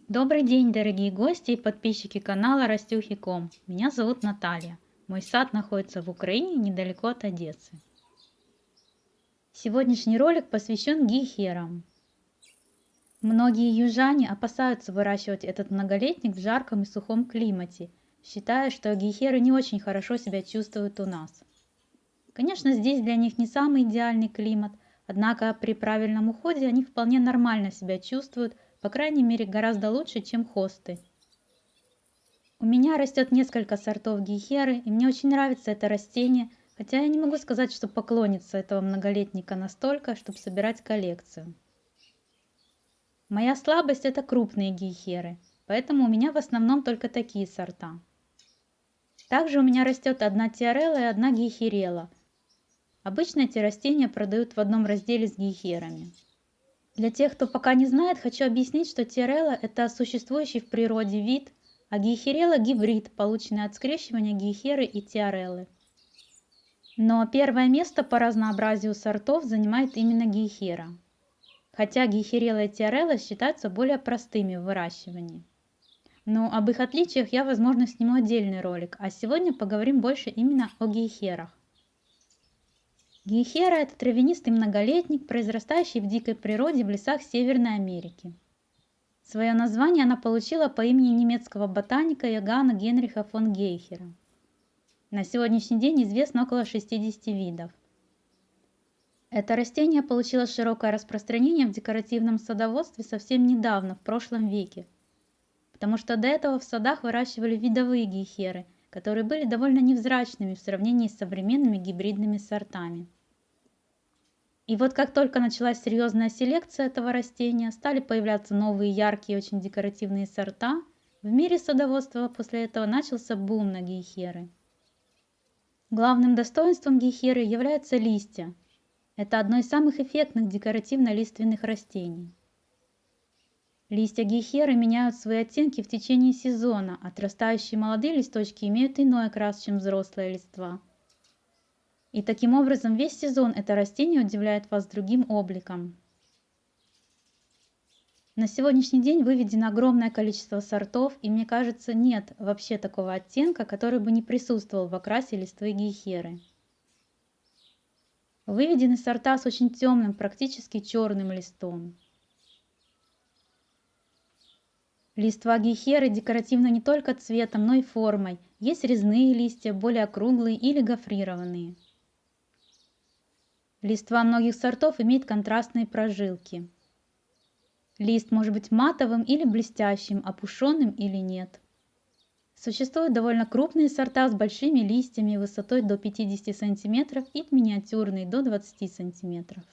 Добрый день, дорогие гости и подписчики канала Растюхи.ком. Меня зовут Наталья. Мой сад находится в Украине, недалеко от Одессы. Сегодняшний ролик посвящен гейхерам. Многие южане опасаются выращивать этот многолетник в жарком и сухом климате, считая, что гейхеры не очень хорошо себя чувствуют у нас. Конечно, здесь для них не самый идеальный климат, однако при правильном уходе они вполне нормально себя чувствуют, по крайней мере гораздо лучше, чем хосты. У меня растет несколько сортов гейхеры, и мне очень нравится это растение, хотя я не могу сказать, что поклонница этого многолетника настолько, чтобы собирать коллекцию. Моя слабость – это крупные гейхеры, поэтому у меня в основном только такие сорта. Также у меня растет одна тиарелла и одна гейхерелла. Обычно эти растения продают в одном разделе с гейхерами. Для тех, кто пока не знает, хочу объяснить, что тиарелла – это существующий в природе вид, а гейхерелла – гибрид, полученный от скрещивания гейхеры и тиареллы. Но первое место по разнообразию сортов занимает именно гейхера, хотя гейхерелла и тиарелла считаются более простыми в выращивании. Но об их отличиях я, возможно, сниму отдельный ролик, а сегодня поговорим больше именно о гейхерах. Гейхера – это травянистый многолетник, произрастающий в дикой природе в лесах Северной Америки. Свое название она получила по имени немецкого ботаника Иоганна Генриха фон Гейхера. На сегодняшний день известно около 60 видов. Это растение получило широкое распространение в декоративном садоводстве совсем недавно, в прошлом веке, потому что до этого в садах выращивали видовые гейхеры, которые были довольно невзрачными в сравнении с современными гибридными сортами. И вот как только началась серьезная селекция этого растения, стали появляться новые яркие, очень декоративные сорта, в мире садоводства после этого начался бум на гейхеры. Главным достоинством гейхеры являются листья. Это одно из самых эффектных декоративно-лиственных растений. Листья гейхеры меняют свои оттенки в течение сезона, отрастающие молодые листочки имеют иной окрас, чем взрослая листва. И таким образом весь сезон это растение удивляет вас другим обликом. На сегодняшний день выведено огромное количество сортов, и мне кажется, нет вообще такого оттенка, который бы не присутствовал в окрасе листвы гейхеры. Выведены сорта с очень темным, практически черным листом. Листва гейхеры декоративна не только цветом, но и формой. Есть резные листья, более округлые или гофрированные. Листва многих сортов имеет контрастные прожилки. Лист может быть матовым или блестящим, опушенным или нет. Существуют довольно крупные сорта с большими листьями высотой до 50 см и миниатюрные до 20 см.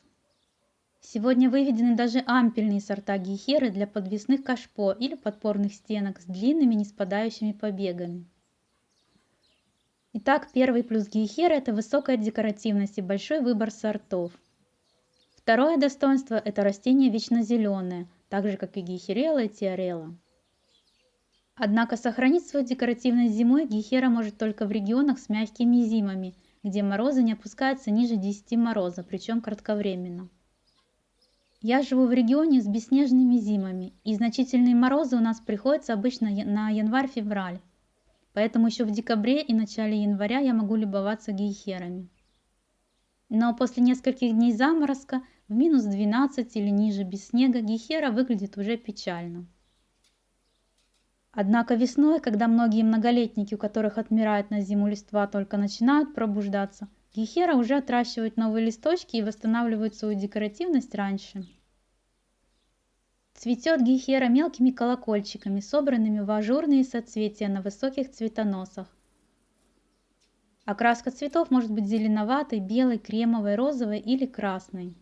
Сегодня выведены даже ампельные сорта гейхеры для подвесных кашпо или подпорных стенок с длинными неспадающими побегами. Итак, первый плюс гейхеры – это высокая декоративность и большой выбор сортов. Второе достоинство – это растение вечнозеленое, так же как и гейхерелла и тиарелла. Однако сохранить свою декоративность зимой гейхера может только в регионах с мягкими зимами, где морозы не опускаются ниже 10 мороза, причем кратковременно. Я живу в регионе с бесснежными зимами, и значительные морозы у нас приходятся обычно на январь-февраль. Поэтому еще в декабре и начале января я могу любоваться гейхерами. Но после нескольких дней заморозка в минус 12 или ниже без снега гейхера выглядит уже печально. Однако весной, когда многие многолетники, у которых отмирает на зиму листва, только начинают пробуждаться, гейхера уже отращивают новые листочки и восстанавливают свою декоративность раньше. Цветет гейхера мелкими колокольчиками, собранными в ажурные соцветия на высоких цветоносах. Окраска цветов может быть зеленоватой, белой, кремовой, розовой или красной.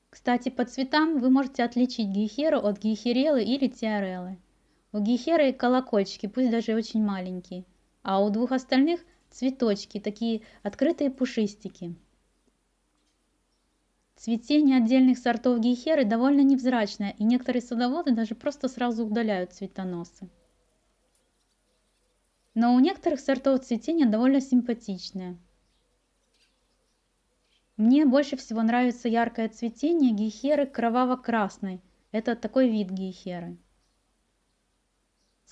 Кстати, по цветам вы можете отличить гейхеру от гейхереллы или тиареллы. У гейхеры колокольчики, пусть даже очень маленькие, а у двух остальных цветочки, такие открытые пушистики. Цветение отдельных сортов гейхеры довольно невзрачное, и некоторые садоводы даже просто сразу удаляют цветоносы. Но у некоторых сортов цветение довольно симпатичное. Мне больше всего нравится яркое цветение гейхеры кроваво-красной. Это такой вид гейхеры.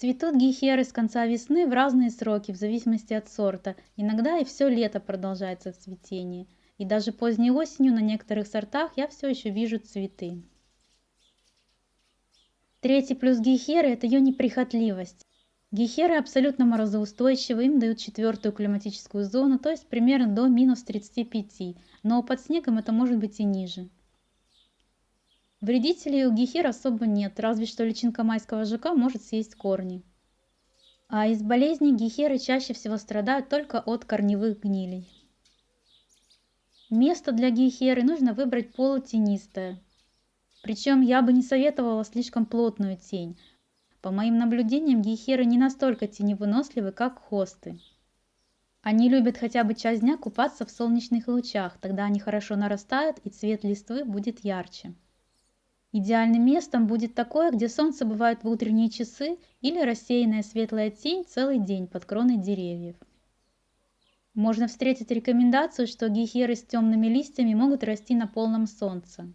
Цветут гейхеры с конца весны в разные сроки, в зависимости от сорта. Иногда и все лето продолжается цветение. И даже поздней осенью на некоторых сортах я все еще вижу цветы. Третий плюс гейхеры – это ее неприхотливость. Гейхеры абсолютно морозоустойчивы, им дают 4-ю климатическую зону, то есть примерно до минус 35, но под снегом это может быть и ниже. Вредителей у гейхер особо нет, разве что личинка майского жука может съесть корни. А из болезней гейхеры чаще всего страдают только от корневых гнилей. Место для гейхеры нужно выбрать полутенистое. Причем я бы не советовала слишком плотную тень. По моим наблюдениям, гейхеры не настолько теневыносливы, как хосты. Они любят хотя бы часть дня купаться в солнечных лучах, тогда они хорошо нарастают и цвет листвы будет ярче. Идеальным местом будет такое, где солнце бывает в утренние часы или рассеянная светлая тень целый день под кроной деревьев. Можно встретить рекомендацию, что гейхеры с темными листьями могут расти на полном солнце.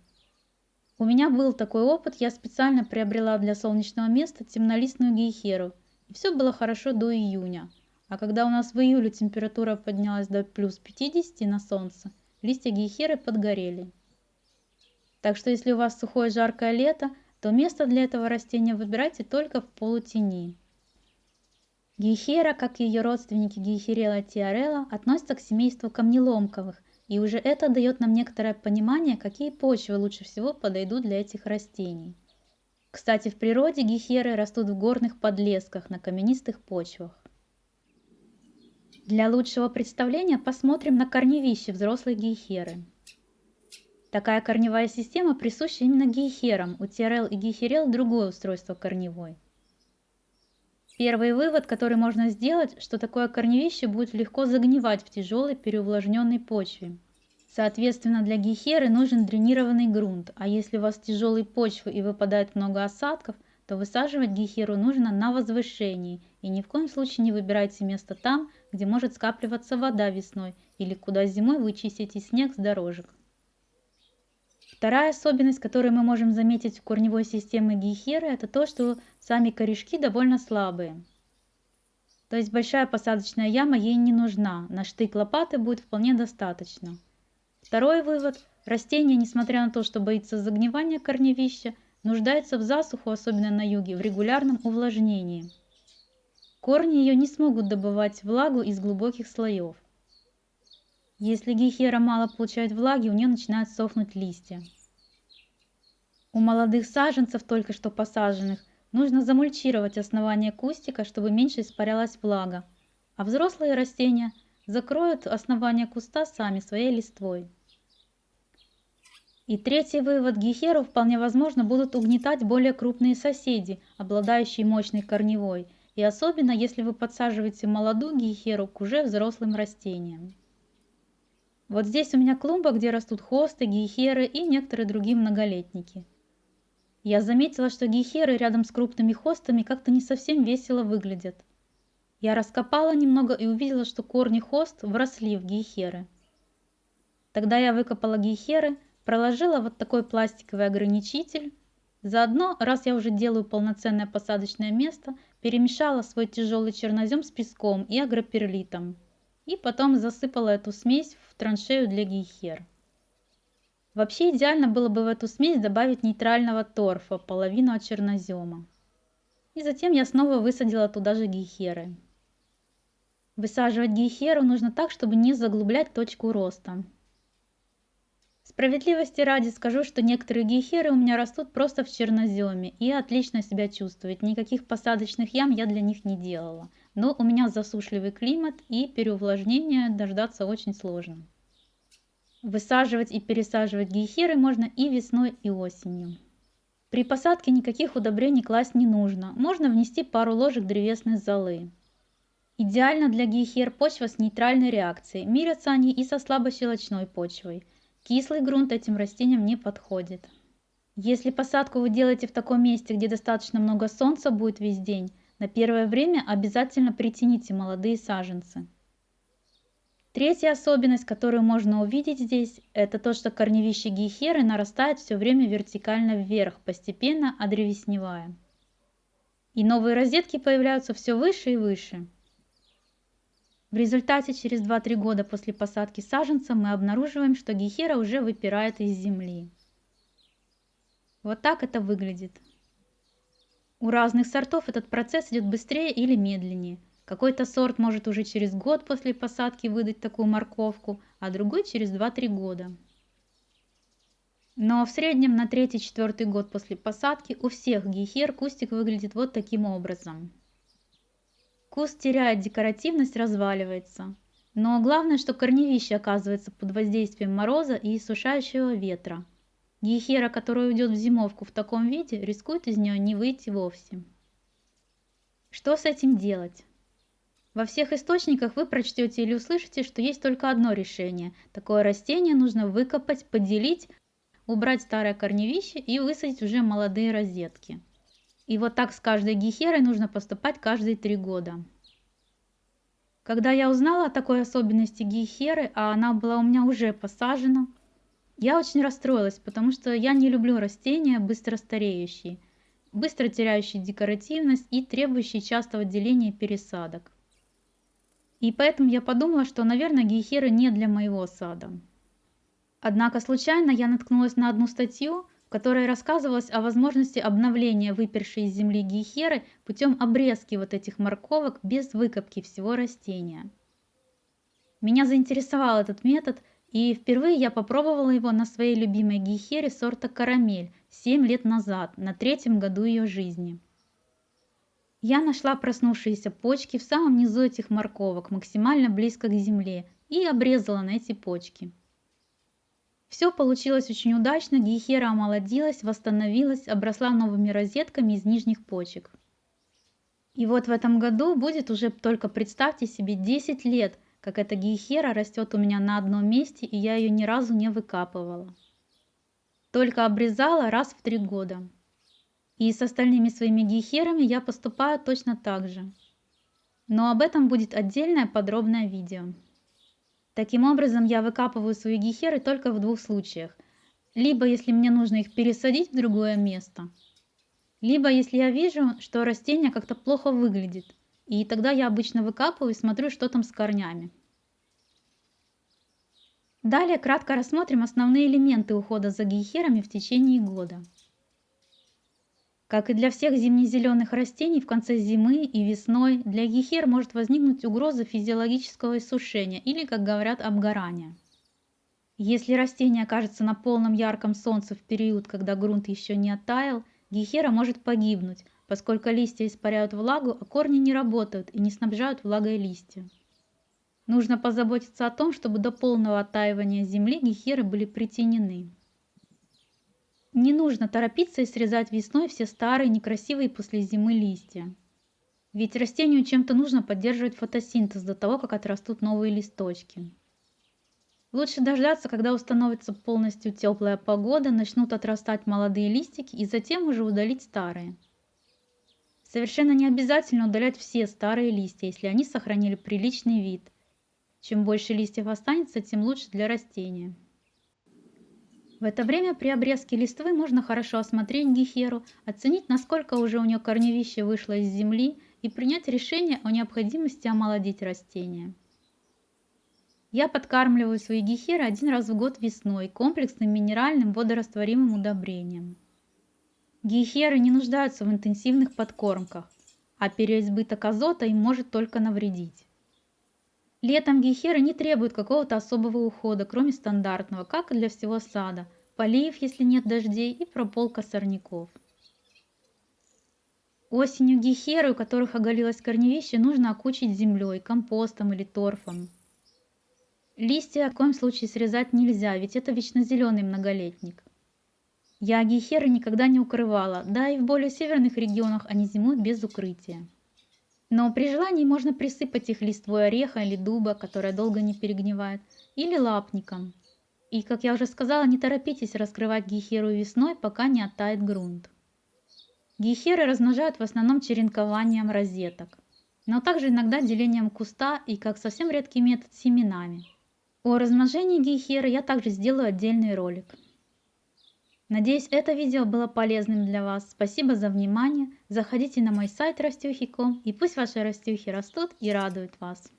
У меня был такой опыт, я специально приобрела для солнечного места темнолистную гейхеру, и все было хорошо до июня. А когда у нас в июле температура поднялась до плюс 50 на солнце, листья гейхеры подгорели. Так что если у вас сухое жаркое лето, то место для этого растения выбирайте только в полутени. Гейхера, как и ее родственники Гейхерella tiarella, относится к семейству камнеломковых, и уже это дает нам некоторое понимание, какие почвы лучше всего подойдут для этих растений. Кстати, в природе гейхеры растут в горных подлесках на каменистых почвах. Для лучшего представления посмотрим на корневище взрослой гейхеры. Такая корневая система присуща именно гейхерам, у тиарелл и гейхерелл другое устройство корневой. Первый вывод, который можно сделать, что такое корневище будет легко загнивать в тяжелой переувлажненной почве. Соответственно, для гейхеры нужен дренированный грунт, а если у вас тяжелые почвы и выпадает много осадков, то высаживать гейхеру нужно на возвышении, и ни в коем случае не выбирайте место там, где может скапливаться вода весной или куда зимой вы чистите снег с дорожек. Вторая особенность, которую мы можем заметить в корневой системе гейхеры, это то, что сами корешки довольно слабые. То есть большая посадочная яма ей не нужна, на штык лопаты будет вполне достаточно. Второй вывод. Растение, несмотря на то, что боится загнивания корневища, нуждается в засуху, особенно на юге, в регулярном увлажнении. Корни ее не смогут добывать влагу из глубоких слоев. Если гейхера мало получает влаги, у нее начинают сохнуть листья. У молодых саженцев, только что посаженных, нужно замульчировать основание кустика, чтобы меньше испарялась влага, а взрослые растения закроют основание куста сами своей листвой. И третий вывод. Гейхеру вполне возможно будут угнетать более крупные соседи, обладающие мощной корневой, и особенно если вы подсаживаете молодую гейхеру к уже взрослым растениям. Вот здесь у меня клумба, где растут хосты, гейхеры и некоторые другие многолетники. Я заметила, что гейхеры рядом с крупными хостами как-то не совсем весело выглядят. Я раскопала немного и увидела, что корни хост вросли в гейхеры. Тогда я выкопала гейхеры, проложила вот такой пластиковый ограничитель. Заодно, раз я уже делаю полноценное посадочное место, перемешала свой тяжелый чернозем с песком и агроперлитом. И потом засыпала эту смесь в траншею для гейхер. Вообще идеально было бы в эту смесь добавить нейтрального торфа, половину от чернозема. И затем я снова высадила туда же гейхеры. Высаживать гейхеру нужно так, чтобы не заглублять точку роста. Справедливости ради скажу, что некоторые гейхеры у меня растут просто в черноземе и отлично себя чувствуют. Никаких посадочных ям я для них не делала. Но у меня засушливый климат и переувлажнения дождаться очень сложно. Высаживать и пересаживать гейхеры можно и весной, и осенью. При посадке никаких удобрений класть не нужно. Можно внести пару ложек древесной золы. Идеально для гейхер почва с нейтральной реакцией. Мирятся они и со слабощелочной почвой. Кислый грунт этим растениям не подходит. Если посадку вы делаете в таком месте, где достаточно много солнца будет весь день, на первое время обязательно притяните молодые саженцы. Третья особенность, которую можно увидеть здесь, это то, что корневище гейхеры нарастает все время вертикально вверх, постепенно одревесневая. и новые розетки появляются все выше и выше. В результате через 2-3 года после посадки саженца мы обнаруживаем, что гехера уже выпирает из земли. Вот так это выглядит. У разных сортов этот процесс идет быстрее или медленнее. Какой-то сорт может уже через год после посадки выдать такую морковку, а другой через 2-3 года. Но в среднем на 3-4 год после посадки у всех гехер кустик выглядит вот таким образом. Куст теряет декоративность, разваливается. Но главное, что корневище оказывается под воздействием мороза и иссушающего ветра. Гехера, которая уйдет в зимовку в таком виде, рискует из нее не выйти вовсе. Что с этим делать? Во всех источниках вы прочтете или услышите, что есть только одно решение. Такое растение нужно выкопать, поделить, убрать старое корневище и высадить уже молодые розетки. И вот так с каждой гехерой нужно поступать каждые 3 года. Когда я узнала о такой особенности гехеры, а она была у меня уже посажена, я очень расстроилась, потому что я не люблю растения быстро стареющие, быстро теряющие декоративность и требующие частого деления и пересадок. И поэтому я подумала, что, наверное, гехеры не для моего сада. Однако случайно я наткнулась на одну статью, в которой рассказывалось о возможности обновления выпершей из земли гехеры путем обрезки вот этих морковок без выкопки всего растения. Меня заинтересовал этот метод, и впервые я попробовала его на своей любимой гехере сорта «Карамель» 7 лет назад, на 3-м году ее жизни. Я нашла проснувшиеся почки в самом низу этих морковок, максимально близко к земле, и обрезала на эти почки. Все получилось очень удачно, гехера омолодилась, восстановилась, обросла новыми розетками из нижних почек. И вот в этом году будет уже, только представьте себе, 10 лет, как эта гехера растет у меня на одном месте, и я ее ни разу не выкапывала. Только обрезала раз в 3 года. И с остальными своими гехерами я поступаю точно так же. Но об этом будет отдельное подробное видео. Таким образом, я выкапываю свои гехеры только в 2 случаях. Либо если мне нужно их пересадить в другое место, либо если я вижу, что растение как-то плохо выглядит. И тогда я обычно выкапываю и смотрю, что там с корнями. Далее кратко рассмотрим основные элементы ухода за гехерами в течение года. Как и для всех зимне-зеленых растений, в конце зимы и весной для гехер может возникнуть угроза физиологического иссушения или, как говорят, обгорания. Если растение окажется на полном ярком солнце в период, когда грунт еще не оттаял, гехера может погибнуть, поскольку листья испаряют влагу, а корни не работают и не снабжают влагой листья. Нужно позаботиться о том, чтобы до полного оттаивания земли гехеры были притенены. Не нужно торопиться и срезать весной все старые, некрасивые после зимы листья. Ведь растению чем-то нужно поддерживать фотосинтез до того, как отрастут новые листочки. Лучше дождаться, когда установится полностью теплая погода, начнут отрастать молодые листики и затем уже удалить старые. Совершенно не обязательно удалять все старые листья, если они сохранили приличный вид. Чем больше листьев останется, тем лучше для растения. В это время при обрезке листвы можно хорошо осмотреть гехеру, оценить, насколько уже у нее корневище вышло из земли и принять решение о необходимости омолодить растение. Я подкармливаю свои гехеры 1 раз в год весной комплексным минеральным водорастворимым удобрением. Гехеры не нуждаются в интенсивных подкормках, а переизбыток азота им может только навредить. Летом гехеры не требуют какого-то особого ухода, кроме стандартного, как и для всего сада, полив, если нет дождей, и прополка сорняков. Осенью гехеры, у которых оголилось корневище, нужно окучить землей, компостом или торфом. Листья в коем случае срезать нельзя, ведь это вечнозеленый многолетник. Я гехеры никогда не укрывала, да и в более северных регионах они зимуют без укрытия. Но при желании можно присыпать их листвой ореха или дуба, которая долго не перегнивает, или лапником. И, как я уже сказала, не торопитесь раскрывать гехеру весной, пока не оттает грунт. Гехеры размножают в основном черенкованием розеток, но также иногда делением куста и, как совсем редкий метод, семенами. О размножении гехеры я также сделаю отдельный ролик. Надеюсь, это видео было полезным для вас. Спасибо за внимание. Заходите на мой сайт rastюхи.com и пусть ваши растюхи растут и радуют вас.